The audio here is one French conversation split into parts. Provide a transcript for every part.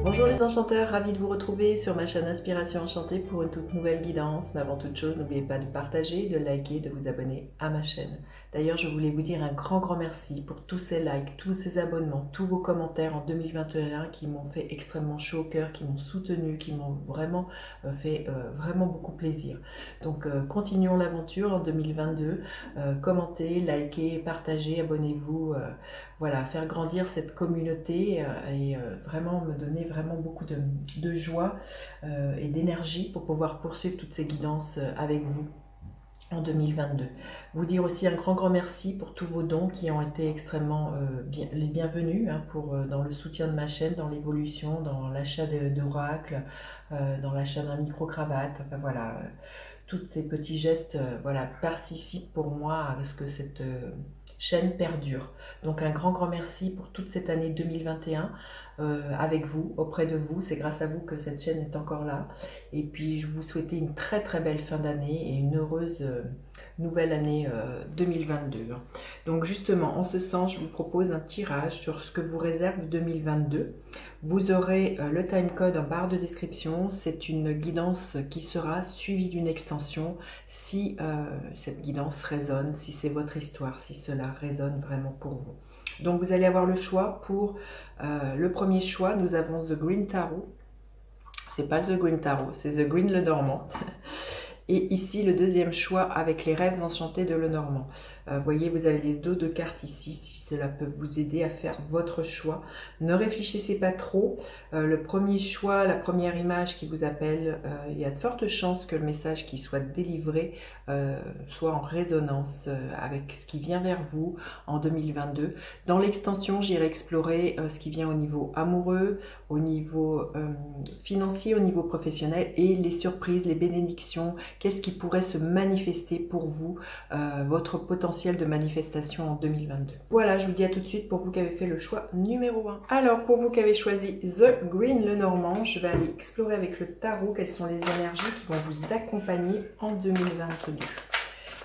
Bonjour les enchanteurs, ravi de vous retrouver sur ma chaîne Inspiration Enchantée pour une toute nouvelle guidance. Mais avant toute chose, n'oubliez pas de partager, de liker, de vous abonner à ma chaîne. D'ailleurs, je voulais vous dire un grand merci pour tous ces likes, tous ces abonnements, tous vos commentaires en 2021 qui m'ont fait extrêmement chaud au cœur, qui m'ont soutenu, qui m'ont vraiment fait vraiment beaucoup plaisir. Donc continuons l'aventure en 2022, commentez, likez, partagez, abonnez-vous. Voilà, faire grandir cette communauté et vraiment me donner vraiment beaucoup de joie et d'énergie pour pouvoir poursuivre toutes ces guidances avec vous en 2022. Vous dire aussi un grand merci pour tous vos dons qui ont été extrêmement les bienvenus dans le soutien de ma chaîne, dans l'évolution, dans l'achat d'oracles, dans l'achat d'un micro-cravate, enfin voilà. Tous ces petits gestes voilà, participent pour moi à ce que cette chaîne perdure. Donc un grand merci pour toute cette année 2021 avec vous, auprès de vous. C'est grâce à vous que cette chaîne est encore là. Et puis je vous souhaite une très belle fin d'année et une heureuse nouvelle année 2022. Donc justement, en ce sens, je vous propose un tirage sur ce que vous réserve 2022. Vous aurez le timecode en barre de description. C'est une guidance qui sera suivie d'une extension si cette guidance résonne, si c'est votre histoire, si cela résonne vraiment pour vous. Donc vous allez avoir le choix pour le premier choix. Nous avons The Green Tarot. C'est pas The Green Tarot, c'est The Green Lenormand. Et ici, le deuxième choix avec les rêves enchantés de Lenormand. Voyez, vous avez les dos de cartes ici, si cela peut vous aider à faire votre choix. Ne réfléchissez pas trop. Le premier choix, la première image qui vous appelle, il y a de fortes chances que le message qui soit délivré soit en résonance avec ce qui vient vers vous en 2022. Dans l'extension, j'irai explorer ce qui vient au niveau amoureux, au niveau financier, au niveau professionnel et les surprises, les bénédictions. Qu'est-ce qui pourrait se manifester pour vous, votre potentiel de manifestation en 2022. Voilà, je vous dis à tout de suite pour vous qui avez fait le choix numéro 1. Alors, pour vous qui avez choisi The Green Lenormand, je vais aller explorer avec le tarot quelles sont les énergies qui vont vous accompagner en 2022.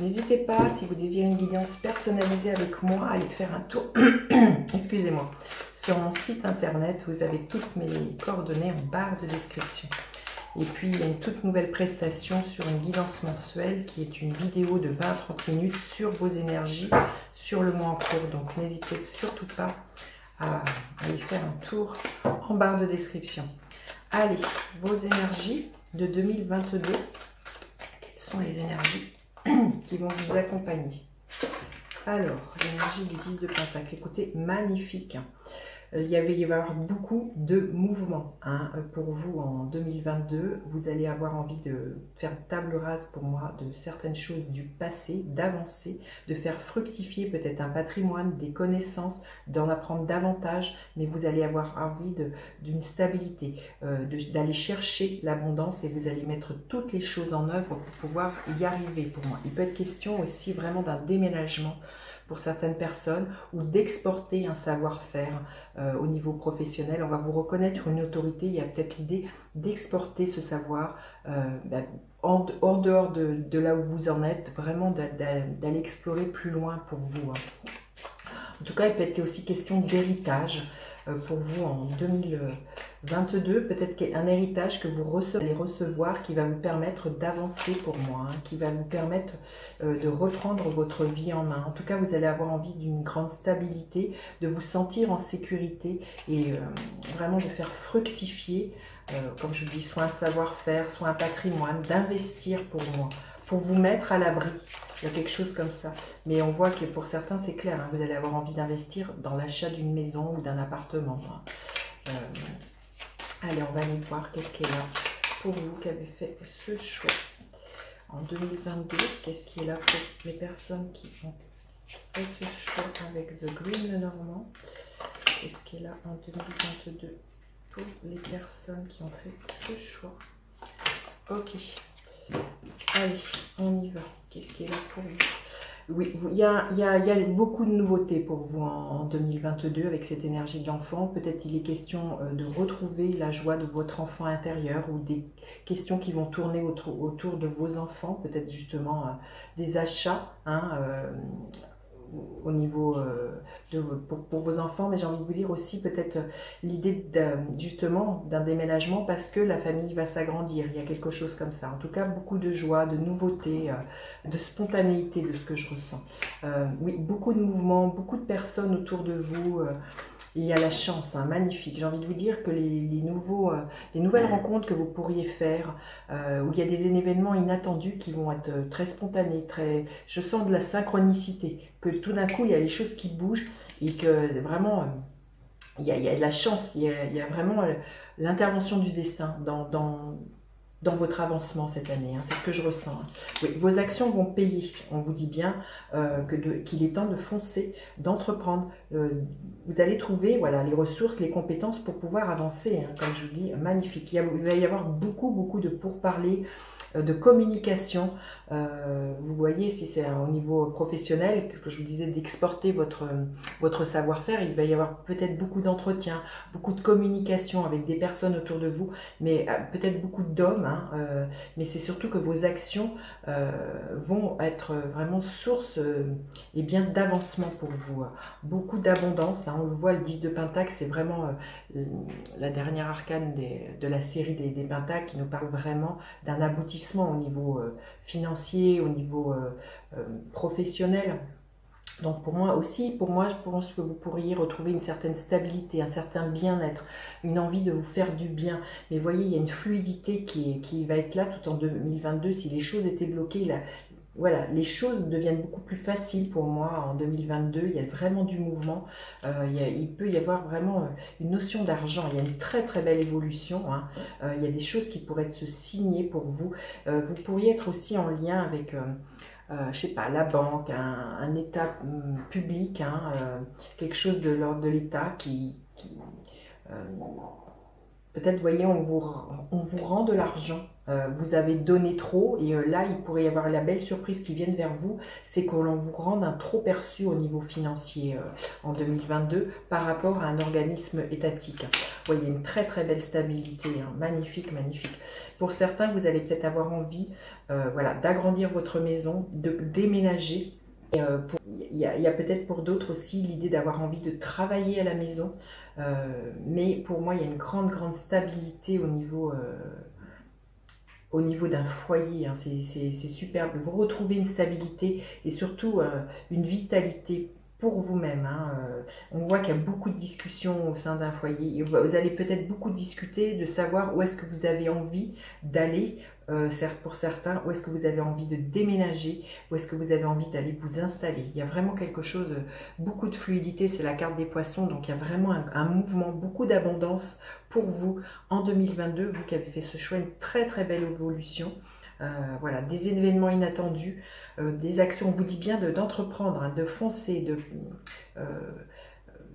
N'hésitez pas, si vous désirez une guidance personnalisée avec moi, à aller faire un tour, excusez-moi, sur mon site internet. Vous avez toutes mes coordonnées en barre de description. Et puis, il y a une toute nouvelle prestation sur une guidance mensuelle qui est une vidéo de 20 à 30 minutes sur vos énergies, sur le mois en cours. Donc, n'hésitez surtout pas à aller faire un tour en barre de description. Allez, vos énergies de 2022. Quelles sont les énergies qui vont vous accompagner? Alors, l'énergie du 10 de Pentacle. Écoutez, magnifique. Il va y avoir beaucoup de mouvements pour vous en 2022. Vous allez avoir envie de faire table rase pour moi de certaines choses du passé, d'avancer, de faire fructifier peut-être un patrimoine, des connaissances, d'en apprendre davantage, mais vous allez avoir envie d'une stabilité, d'aller chercher l'abondance et vous allez mettre toutes les choses en œuvre pour pouvoir y arriver pour moi. Il peut être question aussi vraiment d'un déménagement pour certaines personnes ou d'exporter un savoir-faire au niveau professionnel. On va vous reconnaître une autorité. Il y a peut-être l'idée d'exporter ce savoir hors dehors de là où vous en êtes, vraiment d'aller explorer plus loin pour vous. En tout cas, il peut être aussi question d'héritage pour vous en 2022. Peut-être un héritage que vous allez recevoir qui va vous permettre d'avancer pour moi, qui va vous permettre de reprendre votre vie en main. En tout cas, vous allez avoir envie d'une grande stabilité, de vous sentir en sécurité et vraiment de faire fructifier, comme je vous dis, soit un savoir-faire, soit un patrimoine, d'investir pour moi, pour vous mettre à l'abri. Il y a quelque chose comme ça. Mais on voit que pour certains, c'est clair. Vous allez avoir envie d'investir dans l'achat d'une maison ou d'un appartement. Allez, on va aller voir qu'est-ce qui est là pour vous qui avez fait ce choix. En 2022, qu'est-ce qui est là pour les personnes qui ont fait ce choix avec The Green Lenormand? Qu'est-ce qui est là en 2022 pour les personnes qui ont fait ce choix? Ok. Allez, on y va. Qu'est-ce qui est là pour vous? Oui, il y a beaucoup de nouveautés pour vous en 2022 avec cette énergie de l'enfant. Peut-être il est question de retrouver la joie de votre enfant intérieur ou des questions qui vont tourner autour de vos enfants. Peut-être justement des achats au niveau pour vos enfants, mais j'ai envie de vous dire aussi peut-être l'idée justement d'un déménagement parce que la famille va s'agrandir, il y a quelque chose comme ça. En tout cas, beaucoup de joie, de nouveauté, de spontanéité de ce que je ressens. Oui, beaucoup de mouvements, beaucoup de personnes autour de vous. Il y a la chance, hein, magnifique. J'ai envie de vous dire que les nouvelles rencontres que vous pourriez faire, où il y a des événements inattendus qui vont être très spontanés, je sens de la synchronicité, que tout d'un coup il y a les choses qui bougent et que vraiment il y a de la chance, il y a vraiment l'intervention du destin dans votre avancement cette année, hein, c'est ce que je ressens. Hein. Oui, vos actions vont payer, on vous dit bien qu'il est temps de foncer, d'entreprendre. Vous allez trouver voilà, les ressources, les compétences pour pouvoir avancer, hein, comme je vous dis, magnifique. Il va y avoir beaucoup de pourparlers, de communication. Vous voyez, si c'est au niveau professionnel, que je vous disais d'exporter votre savoir-faire, il va y avoir peut-être beaucoup d'entretiens, beaucoup de communication avec des personnes autour de vous, mais peut-être beaucoup d'hommes, hein, mais c'est surtout que vos actions vont être vraiment source et bien d'avancement pour vous. Beaucoup d'abondance, hein, on le voit, le 10 de Pentacle, c'est vraiment la dernière arcane de la série des Pentacles qui nous parle vraiment d'un aboutissement au niveau financier, au niveau professionnel. Donc pour moi, je pense que vous pourriez retrouver une certaine stabilité, un certain bien-être, une envie de vous faire du bien. Mais vous voyez, il y a une fluidité qui va être là tout en 2022. Si les choses étaient bloquées, là, voilà, les choses deviennent beaucoup plus faciles pour moi en 2022. Il y a vraiment du mouvement. Il peut y avoir vraiment une notion d'argent. Il y a une très belle évolution. Hein. Il y a des choses qui pourraient se signer pour vous. Vous pourriez être aussi en lien avec... je sais pas, la banque, un état public, hein, quelque chose de l'ordre de l'État peut-être, vous voyez, on vous rend de l'argent, vous avez donné trop, et là, il pourrait y avoir la belle surprise qui vienne vers vous, c'est qu'on vous rende un trop perçu au niveau financier en 2022 par rapport à un organisme étatique. Vous voyez, une très belle stabilité, hein, magnifique. Pour certains, vous allez peut-être avoir envie voilà, d'agrandir votre maison, de déménager. Il y a peut-être pour d'autres aussi l'idée d'avoir envie de travailler à la maison, mais pour moi il y a une grande stabilité au niveau d'un foyer, hein. C'est superbe, vous retrouvez une stabilité et surtout une vitalité pour vous-même, hein. On voit qu'il y a beaucoup de discussions au sein d'un foyer, et vous allez peut-être beaucoup discuter de savoir où est-ce que vous avez envie d'aller, pour certains, où est-ce que vous avez envie de déménager, où est-ce que vous avez envie d'aller vous installer. Il y a vraiment quelque chose, beaucoup de fluidité, c'est la carte des poissons, donc il y a vraiment un mouvement, beaucoup d'abondance pour vous en 2022, vous qui avez fait ce choix, une très belle évolution. Voilà, des événements inattendus, des actions, on vous dit bien d'entreprendre, hein, de foncer,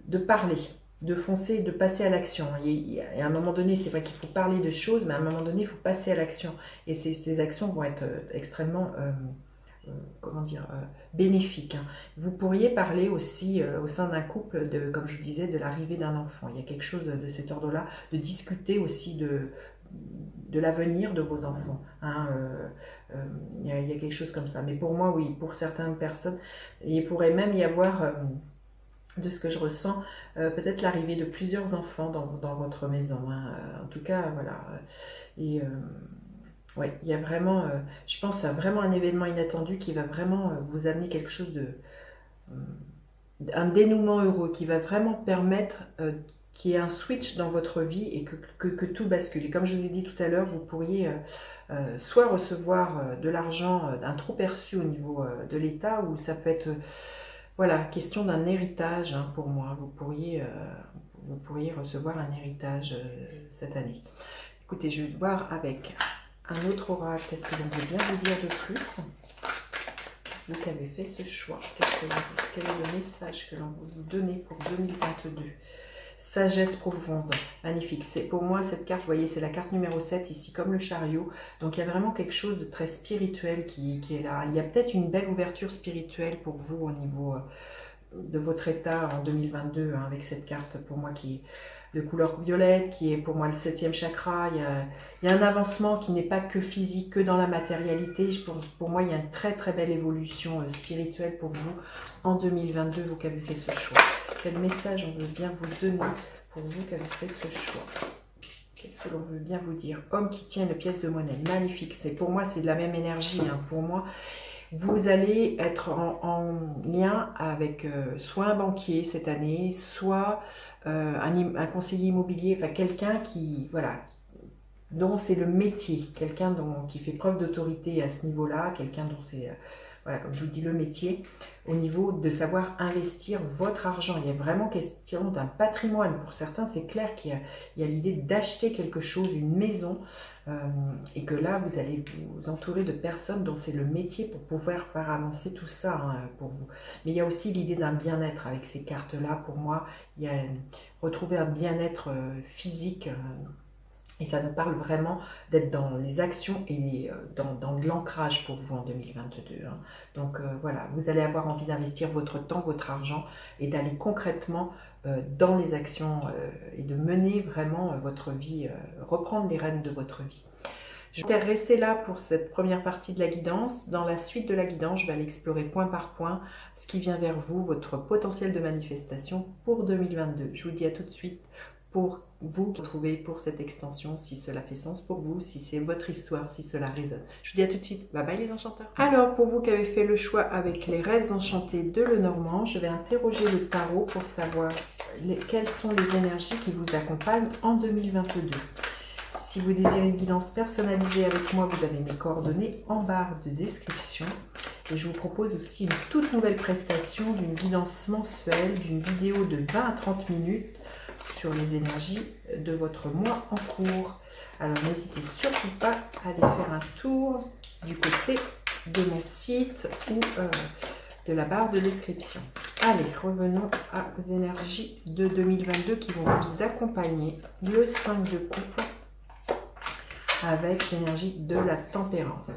de parler, de foncer, de passer à l'action. Et à un moment donné, c'est vrai qu'il faut parler de choses, mais à un moment donné, il faut passer à l'action. Et ces actions vont être extrêmement... comment dire, bénéfiques. Hein. Vous pourriez parler aussi au sein d'un couple, comme je disais, de l'arrivée d'un enfant. Il y a quelque chose de cet ordre-là, de discuter aussi de l'avenir de vos enfants. Hein, il y a quelque chose comme ça. Mais pour moi, oui, pour certaines personnes, il pourrait même y avoir, de ce que je ressens, peut-être l'arrivée de plusieurs enfants dans votre maison. Hein. En tout cas, voilà. Et ouais, il y a vraiment, je pense à vraiment un événement inattendu qui va vraiment vous amener quelque chose un dénouement heureux, qui va vraiment permettre qu'il y ait un switch dans votre vie et que tout bascule. Et comme je vous ai dit tout à l'heure, vous pourriez soit recevoir de l'argent, un trop perçu au niveau de l'État, ou ça peut être, voilà, question d'un héritage, hein, pour moi. Vous pourriez recevoir un héritage cette année. Écoutez, je vais voir avec un autre oracle, qu'est-ce que l'on veut bien vous dire de plus? Vous qui avez fait ce choix, quel est le message que l'on veut vous donner pour 2022? Sagesse profonde, magnifique. Pour moi, cette carte, vous voyez, c'est la carte numéro 7 ici, comme le chariot. Donc, il y a vraiment quelque chose de très spirituel qui est là. Il y a peut-être une belle ouverture spirituelle pour vous au niveau de votre état en 2022, hein, avec cette carte, pour moi, qui de couleur violette, qui est pour moi le 7e chakra. Il y a un avancement qui n'est pas que physique, que dans la matérialité. Pour moi, il y a une très très belle évolution spirituelle pour vous en 2022, vous qui avez fait ce choix. Quel message on veut bien vous donner pour vous qui avez fait ce choix? Qu'est-ce que l'on veut bien vous dire? Homme qui tient une pièce de monnaie, magnifique. Pour moi, c'est de la même énergie. Hein. Pour moi, vous allez être en lien avec soit un banquier cette année, soit un conseiller immobilier, enfin quelqu'un qui, voilà, dont c'est le métier, quelqu'un qui fait preuve d'autorité à ce niveau-là, quelqu'un dont c'est, voilà, comme je vous dis, le métier, au niveau de savoir investir votre argent. Il y a vraiment question d'un patrimoine. Pour certains, c'est clair qu'il y a l'idée d'acheter quelque chose, une maison, et que là, vous allez vous entourer de personnes dont c'est le métier pour pouvoir faire avancer tout ça hein, pour vous. Mais il y a aussi l'idée d'un bien-être avec ces cartes-là. Pour moi, il y a retrouver un bien-être physique. Et ça nous parle vraiment d'être dans les actions et dans de l'ancrage pour vous en 2022. Hein. Donc voilà, vous allez avoir envie d'investir votre temps, votre argent et d'aller concrètement dans les actions et de mener vraiment votre vie, reprendre les rênes de votre vie. Je vais rester là pour cette première partie de la guidance. Dans la suite de la guidance, je vais aller explorer point par point ce qui vient vers vous, votre potentiel de manifestation pour 2022. Je vous dis à tout de suite pour vous qui trouvez pour cette extension, si cela fait sens pour vous, si c'est votre histoire, si cela résonne. Je vous dis à tout de suite. Bye bye les enchanteurs. Alors pour vous qui avez fait le choix avec les rêves enchantés de Lenormand, je vais interroger le tarot pour savoir quelles sont les énergies qui vous accompagnent en 2022. Si vous désirez une guidance personnalisée avec moi, vous avez mes coordonnées en barre de description. Et je vous propose aussi une toute nouvelle prestation d'une guidance mensuelle, d'une vidéo de 20 à 30 minutes sur les énergies de votre mois en cours. Alors n'hésitez surtout pas à aller faire un tour du côté de mon site ou de la barre de description. Allez, revenons aux énergies de 2022 qui vont vous accompagner. Le 5 de coupe avec l'énergie de la tempérance.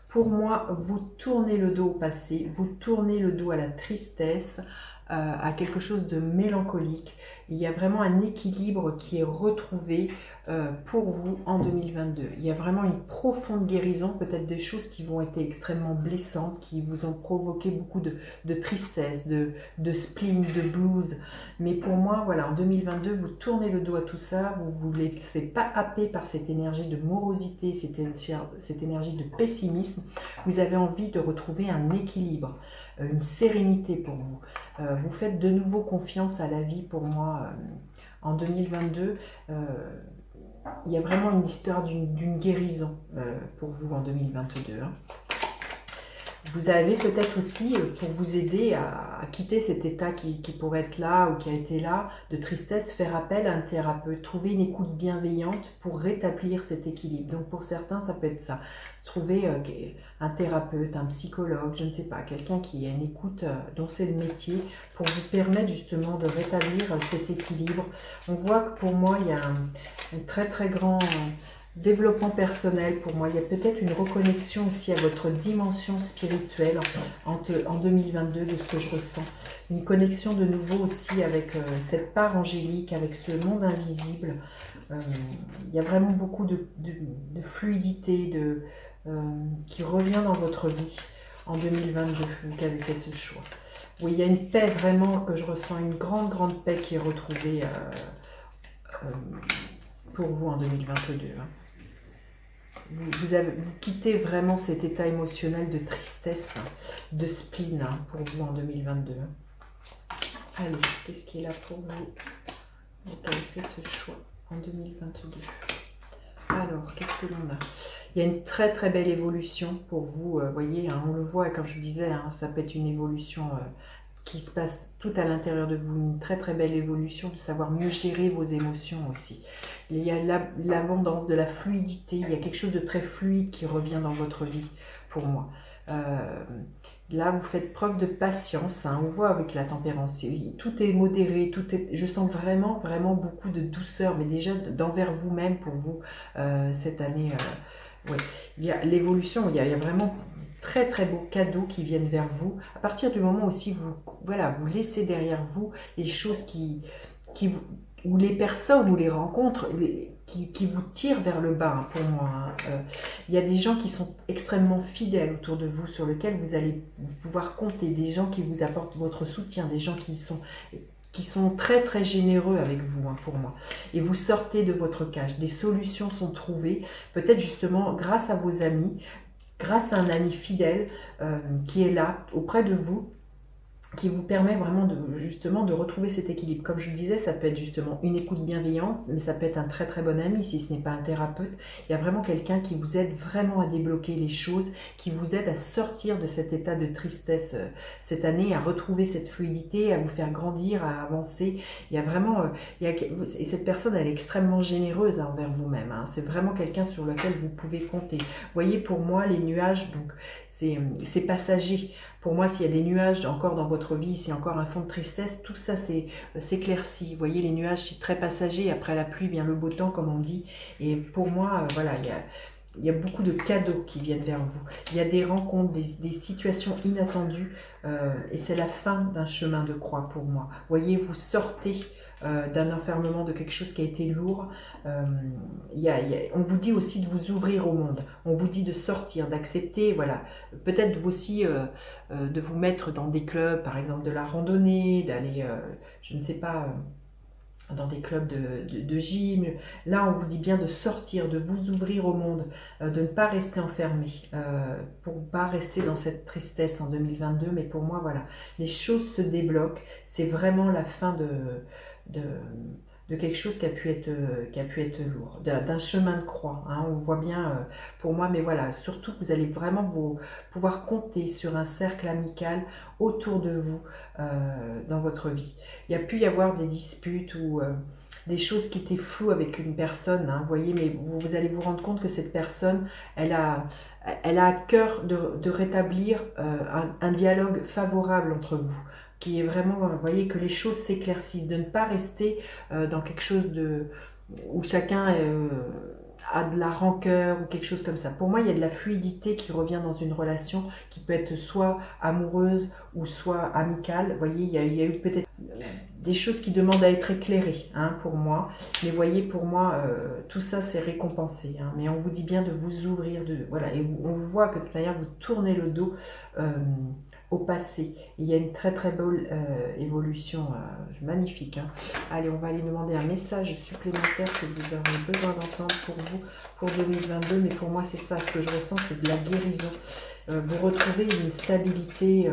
Pour moi, vous tournez le dos au passé, vous tournez le dos à la tristesse, à quelque chose de mélancolique. Il y a vraiment un équilibre qui est retrouvé pour vous en 2022. Il y a vraiment une profonde guérison, peut-être des choses qui vont être extrêmement blessantes, qui vous ont provoqué beaucoup de tristesse, de spleen, de blues. Mais pour moi, voilà, en 2022, vous tournez le dos à tout ça, vous ne vous laissez pas happer par cette énergie de morosité, cette énergie de pessimisme. Vous avez envie de retrouver un équilibre, une sérénité pour vous. Vous faites de nouveau confiance à la vie pour moi en 2022. Il y a vraiment une histoire d'une guérison pour vous en 2022. Hein. Vous avez peut-être aussi, pour vous aider à quitter cet état qui pourrait être là ou qui a été là, de tristesse, faire appel à un thérapeute, trouver une écoute bienveillante pour rétablir cet équilibre. Donc pour certains, ça peut être ça. Trouver un thérapeute, un psychologue, je ne sais pas, quelqu'un qui a une écoute dont c'est le métier pour vous permettre justement de rétablir cet équilibre. On voit que pour moi, il y a un très très grand développement personnel pour moi. Il y a peut-être une reconnexion aussi à votre dimension spirituelle en 2022 de ce que je ressens. Une connexion de nouveau aussi avec cette part angélique, avec ce monde invisible. Il y a vraiment beaucoup de fluidité qui revient dans votre vie en 2022, vous qui avez fait ce choix. Oui, il y a une paix vraiment que je ressens, une grande, grande paix qui est retrouvée pour vous en 2022. Hein. Vous quittez vraiment cet état émotionnel de tristesse, de spleen pour vous en 2022. Allez, qu'est-ce qui est là pour vous? Vous avez fait ce choix en 2022. Alors, qu'est-ce que l'on a? Il y a une très très belle évolution pour vous. Vous voyez, hein, on le voit, comme je disais, hein, ça peut être une évolution qui se passe tout à l'intérieur de vous, une très très belle évolution de savoir mieux gérer vos émotions aussi. Il y a l'abondance de la fluidité, il y a quelque chose de très fluide qui revient dans votre vie pour moi. Là, vous faites preuve de patience, hein, on voit avec la tempérance, tout est modéré, je sens vraiment, vraiment beaucoup de douceur, mais déjà d'envers vous-même pour vous cette année. Ouais. Il y a l'évolution, il y a vraiment très très beaux cadeaux qui viennent vers vous. À partir du moment aussi vous laissez derrière vous les choses qui ou les personnes ou les rencontres qui vous tirent vers le bas, hein, pour moi. Hein. Il y a des gens qui sont extrêmement fidèles autour de vous, sur lesquels vous allez pouvoir compter, des gens qui vous apportent votre soutien, des gens qui sont très très généreux avec vous, hein, pour moi. Et vous sortez de votre cage, des solutions sont trouvées, peut-être justement grâce à vos amis, grâce à un ami fidèle qui est là auprès de vous, qui vous permet vraiment justement de retrouver cet équilibre. Comme je le disais, ça peut être justement une écoute bienveillante, mais ça peut être un très très bon ami si ce n'est pas un thérapeute. Il y a vraiment quelqu'un qui vous aide vraiment à débloquer les choses, qui vous aide à sortir de cet état de tristesse cette année, à retrouver cette fluidité, à vous faire grandir, à avancer. Il y a vraiment, et cette personne, elle est extrêmement généreuse, hein, envers vous-même. Hein. C'est vraiment quelqu'un sur lequel vous pouvez compter. Vous voyez, pour moi, les nuages, donc c'est passager. Pour moi, s'il y a des nuages encore dans votre vie, s'il y a encore un fond de tristesse, tout ça s'éclaircit. Vous voyez, les nuages, c'est très passager. Après la pluie vient le beau temps, comme on dit. Et pour moi, voilà, il y a beaucoup de cadeaux qui viennent vers vous. Il y a des rencontres, des situations inattendues. Et c'est la fin d'un chemin de croix pour moi. Vous voyez, vous sortez d'un enfermement, de quelque chose qui a été lourd. On vous dit aussi de vous ouvrir au monde, on vous dit de sortir, d'accepter, voilà, peut-être aussi de vous mettre dans des clubs, par exemple de la randonnée, d'aller, je ne sais pas, dans des clubs de gym. Là, on vous dit bien de sortir, de vous ouvrir au monde, de ne pas rester enfermé, pour ne pas rester dans cette tristesse en 2022. Mais pour moi, voilà, les choses se débloquent. C'est vraiment la fin de quelque chose qui a pu être lourd, d'un chemin de croix. Hein, on voit bien pour moi, mais voilà, surtout que vous allez vraiment pouvoir compter sur un cercle amical autour de vous dans votre vie. Il y a pu y avoir des disputes ou des choses qui étaient floues avec une personne, hein, vous voyez, mais vous allez vous rendre compte que cette personne, elle a à cœur de rétablir un dialogue favorable entre vous, qui est vraiment, vous voyez, que les choses s'éclaircissent, de ne pas rester dans quelque chose où chacun a de la rancœur ou quelque chose comme ça. Pour moi, il y a de la fluidité qui revient dans une relation qui peut être soit amoureuse ou soit amicale. Vous voyez, il y a eu peut-être des choses qui demandent à être éclairées, hein, pour moi. Mais vous voyez, pour moi, tout ça, c'est récompensé. Hein. Mais on vous dit bien de vous ouvrir, voilà, et on vous voit que de toute manière, vous tournez le dos au passé. Il y a une très très belle évolution, magnifique. Hein. Allez, on va aller demander un message supplémentaire que vous aurez besoin d'entendre pour vous, pour 2022. Mais pour moi, c'est ça, ce que je ressens, c'est de la guérison. Vous retrouvez une stabilité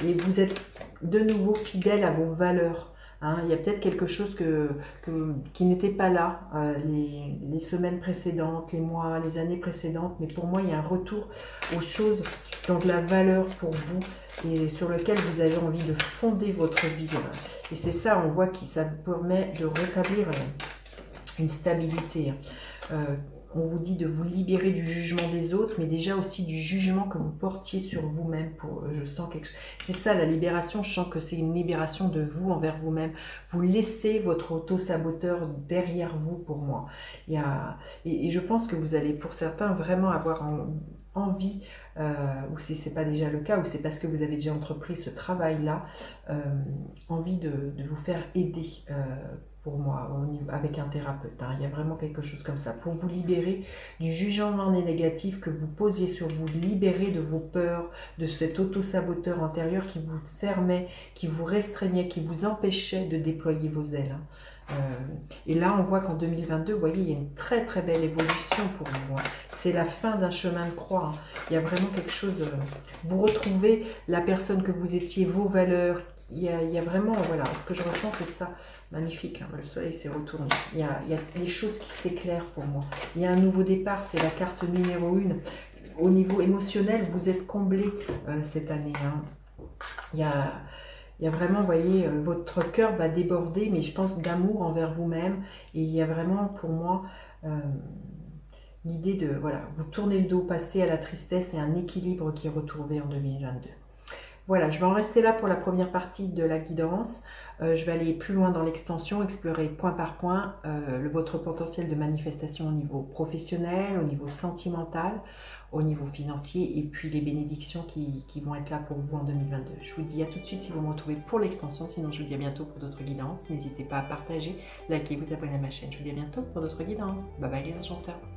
et vous êtes de nouveau fidèle à vos valeurs. Hein, il y a peut-être quelque chose qui n'était pas là les semaines précédentes, les mois, les années précédentes, mais pour moi il y a un retour aux choses qui ont de la valeur pour vous et sur lesquelles vous avez envie de fonder votre vie. Et c'est ça, on voit que ça vous permet de rétablir une stabilité. On vous dit de vous libérer du jugement des autres, mais déjà aussi du jugement que vous portiez sur vous-même. Je sens quelque chose. C'est ça la libération. Je sens que c'est une libération de vous envers vous-même. Vous laissez votre auto-saboteur derrière vous, pour moi. Et je pense que vous allez, pour certains, vraiment avoir envie, ou si ce n'est pas déjà le cas, ou c'est parce que vous avez déjà entrepris ce travail-là, envie de vous faire aider. Pour moi, avec un thérapeute. Hein. Il y a vraiment quelque chose comme ça. Pour vous libérer du jugement négatif que vous posiez sur vous, libérer de vos peurs, de cet auto-saboteur intérieur qui vous fermait, qui vous restreignait, qui vous empêchait de déployer vos ailes. Hein. Et là, on voit qu'en 2022, vous voyez, il y a une très très belle évolution pour vous. Hein. C'est la fin d'un chemin de croix. Hein. Il y a vraiment quelque chose de... Vous retrouvez la personne que vous étiez, vos valeurs. Il y a vraiment, voilà, ce que je ressens, c'est ça. Magnifique, hein, le soleil s'est retourné. Il y a des choses qui s'éclairent pour moi. Il y a un nouveau départ, c'est la carte numéro 1. Au niveau émotionnel, vous êtes comblé cette année. Hein. Il y a vraiment, vous voyez, votre cœur va déborder, mais je pense d'amour envers vous-même. Et il y a vraiment, pour moi, l'idée de, voilà, vous tournez le dos, passer à la tristesse et un équilibre qui est retrouvé en 2022. Voilà, je vais en rester là pour la première partie de la guidance. Je vais aller plus loin dans l'extension, explorer point par point votre potentiel de manifestation au niveau professionnel, au niveau sentimental, au niveau financier et puis les bénédictions qui vont être là pour vous en 2022. Je vous dis à tout de suite si vous me retrouvez pour l'extension, sinon je vous dis à bientôt pour d'autres guidances. N'hésitez pas à partager, liker, vous abonner à ma chaîne. Je vous dis à bientôt pour d'autres guidances. Bye bye les enchanteurs.